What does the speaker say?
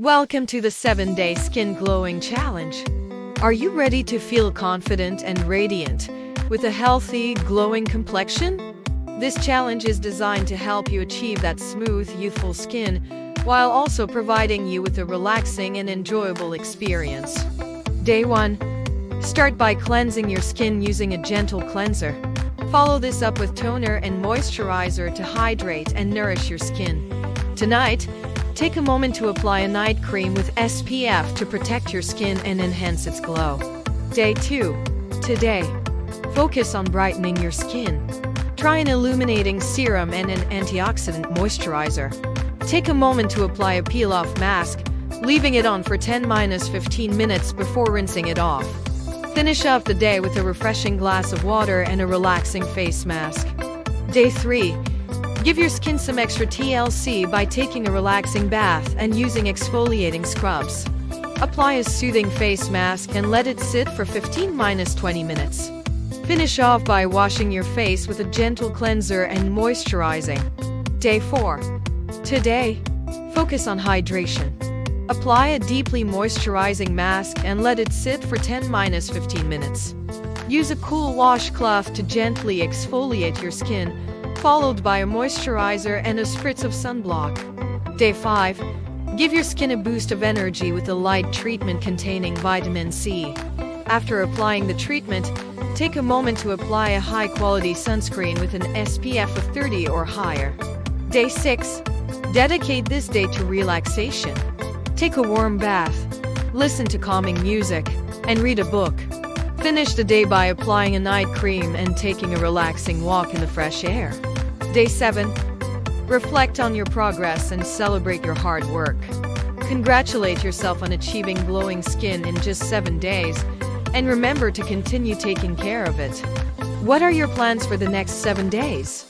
Welcome to the 7-Day Skin Glowing Challenge. Are you ready to feel confident and radiant with a healthy, glowing complexion? This challenge is designed to help you achieve that smooth, youthful skin while also providing you with a relaxing and enjoyable experience. Day 1. Start by cleansing your skin using a gentle cleanser. Follow this up with toner and moisturizer to hydrate and nourish your skin. Tonight, take a moment to apply a night cream with SPF to protect your skin and enhance its glow. Day 2. Today, focus on brightening your skin. Try an illuminating serum and an antioxidant moisturizer. Take a moment to apply a peel-off mask, leaving it on for 10-15 minutes before rinsing it off. Finish off the day with a refreshing glass of water and a relaxing face mask. Day 3. Give your skin some extra TLC by taking a relaxing bath and using exfoliating scrubs. Apply a soothing face mask and let it sit for 15-20 minutes. Finish off by washing your face with a gentle cleanser and moisturizing. Day 4. Today, focus on hydration. Apply a deeply moisturizing mask and let it sit for 10-15 minutes. Use a cool washcloth to gently exfoliate your skin, followed by a moisturizer and a spritz of sunblock. Day 5. Give your skin a boost of energy with a light treatment containing vitamin C. After applying the treatment, take a moment to apply a high-quality sunscreen with an SPF of 30 or higher. Day 6. Dedicate this day to relaxation. Take a warm bath, listen to calming music, and read a book. Finish the day by applying a night cream and taking a relaxing walk in the fresh air. Day 7. Reflect on your progress and celebrate your hard work. Congratulate yourself on achieving glowing skin in just 7 days, and remember to continue taking care of it. What are your plans for the next 7 days?